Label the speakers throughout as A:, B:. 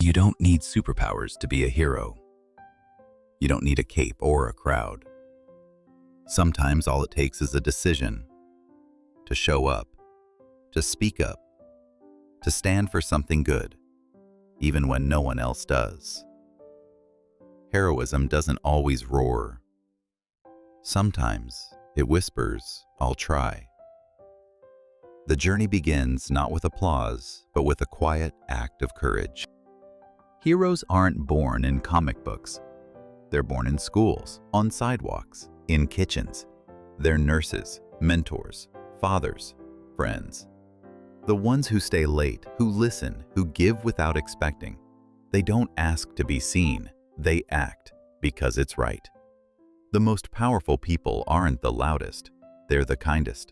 A: You don't need superpowers to be a hero. You don't need a cape or a crowd. Sometimes all it takes is a decision to show up, to speak up, to stand for something good, even when no one else does. Heroism doesn't always roar. Sometimes it whispers, "I'll try." The journey begins not with applause, but with a quiet act of courage. Heroes aren't born in comic books. They're born in schools, on sidewalks, in kitchens. They're nurses, mentors, fathers, friends. The ones who stay late, who listen, who give without expecting. They don't ask to be seen. They act because it's right. The most powerful people aren't the loudest. They're the kindest.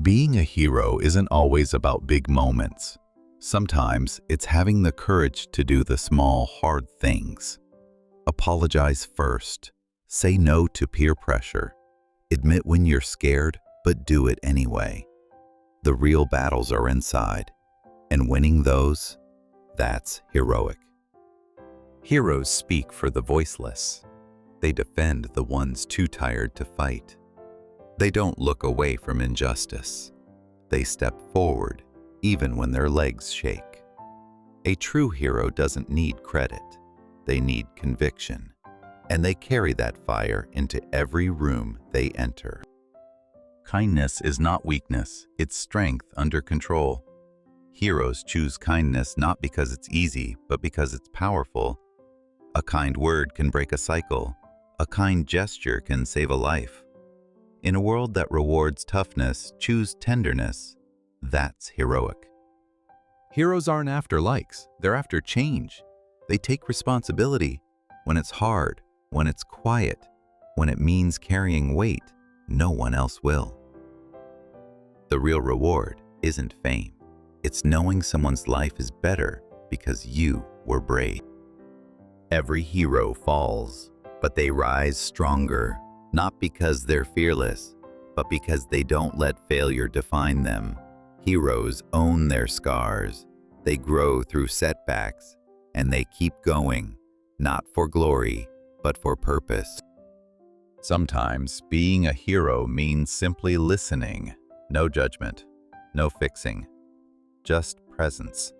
A: Being a hero isn't always about big moments. Sometimes it's having the courage to do the small, hard things. Apologize first. Say no to peer pressure. Admit when you're scared, but do it anyway. The real battles are inside, and winning those, that's heroic. Heroes speak for the voiceless. They defend the ones too tired to fight. They don't look away from injustice. They step forward, even when their legs shake. A true hero doesn't need credit. They need conviction. And they carry that fire into every room they enter. Kindness is not weakness, it's strength under control. Heroes choose kindness not because it's easy, but because it's powerful. A kind word can break a cycle. A kind gesture can save a life. In a world that rewards toughness, choose tenderness. That's heroic. Heroes aren't after likes, they're after change. They take responsibility when it's hard, when it's quiet, when it means carrying weight no one else will. The real reward isn't fame. It's knowing someone's life is better because you were brave. Every hero falls, but they rise stronger, not because they're fearless, but because they don't let failure define them. Heroes own their scars. They grow through setbacks, and they keep going, not for glory, but for purpose. Sometimes being a hero means simply listening. No judgment, no fixing, just presence.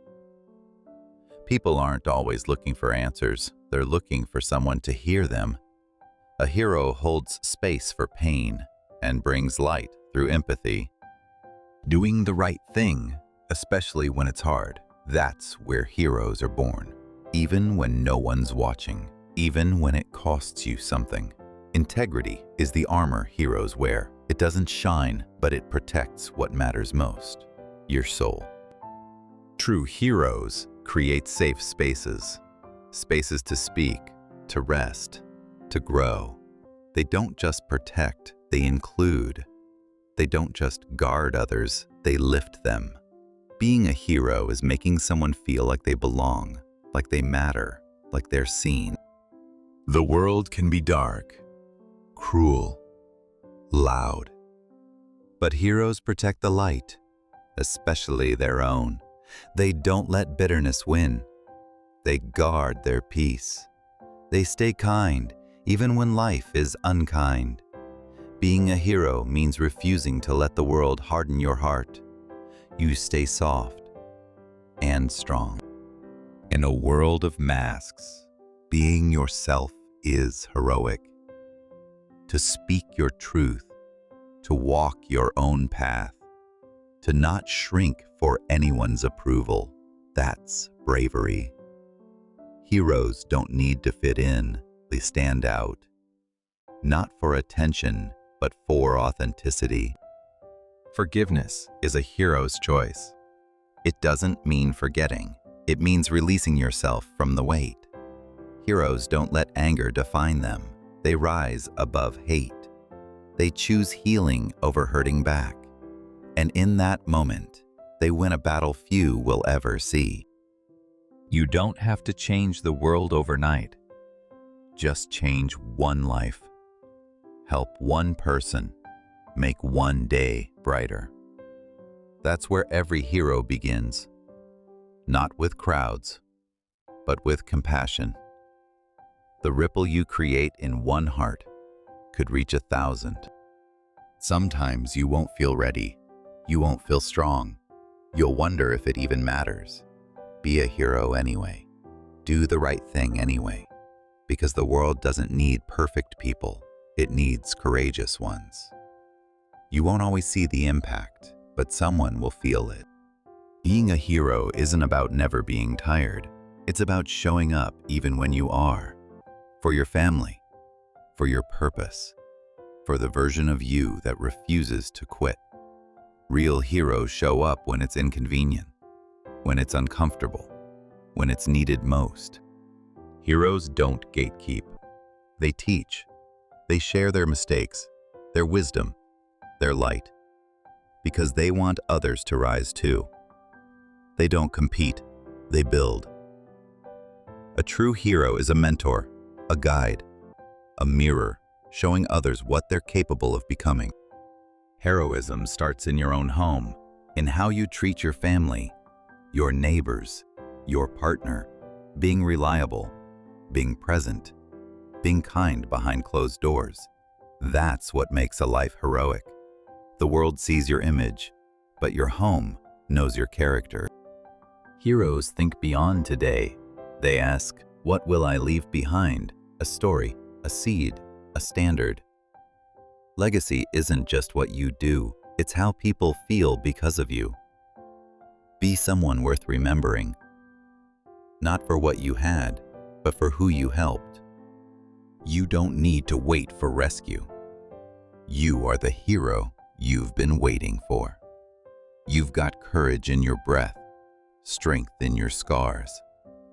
A: People aren't always looking for answers. They're looking for someone to hear them. A hero holds space for pain and brings light through empathy. Doing the right thing, especially when it's hard, that's where heroes are born. Even when no one's watching, even when it costs you something. Integrity is the armor heroes wear. It doesn't shine, but it protects what matters most, your soul. True heroes create safe spaces. Spaces to speak, to rest, to grow. They don't just protect, they include. They don't just guard others, they lift them. Being a hero is making someone feel like they belong, like they matter, like they're seen. The world can be dark, cruel, loud. But heroes protect the light, especially their own. They don't let bitterness win. They guard their peace. They stay kind, even when life is unkind. Being a hero means refusing to let the world harden your heart. You stay soft and strong. In a world of masks, being yourself is heroic. To speak your truth, to walk your own path, to not shrink for anyone's approval, that's bravery. Heroes don't need to fit in, they stand out. Not for attention, but for authenticity. Forgiveness is a hero's choice. It doesn't mean forgetting. It means releasing yourself from the weight. Heroes don't let anger define them. They rise above hate. They choose healing over hurting back. And in that moment, they win a battle few will ever see. You don't have to change the world overnight. Just change one life. Help one person. Make one day brighter. That's where every hero begins. not with crowds, but with compassion. The ripple you create in one heart could reach 1,000. Sometimes you won't feel ready. You won't feel strong. You'll wonder if it even matters. Be a hero anyway. Do the right thing anyway. Because the world doesn't need perfect people. It needs courageous ones. You won't always see the impact, but someone will feel it. Being a hero isn't about never being tired. It's about showing up even when you are. For your family, for your purpose, for the version of you that refuses to quit. Real heroes show up when it's inconvenient, when it's uncomfortable, when it's needed most. Heroes don't gatekeep. They teach. They share their mistakes, their wisdom, their light, because they want others to rise too. They don't compete, they build. A true hero is a mentor, a guide, a mirror, showing others what they're capable of becoming. Heroism starts in your own home, in how you treat your family, your neighbors, your partner, being reliable, being present, being kind behind closed doors. That's what makes a life heroic. The world sees your image, but your home knows your character. Heroes think beyond today. They ask, what will I leave behind? A story, a seed, a standard. Legacy isn't just what you do, it's how people feel because of you. Be someone worth remembering, not for what you had, but for who you helped. You don't need to wait for rescue. You are the hero you've been waiting for. You've got courage in your breath, strength in your scars,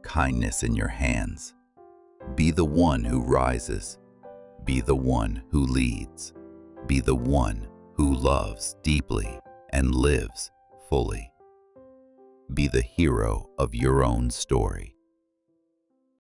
A: kindness in your hands. Be the one who rises. Be the one who leads. Be the one who loves deeply and lives fully. Be the hero of your own story.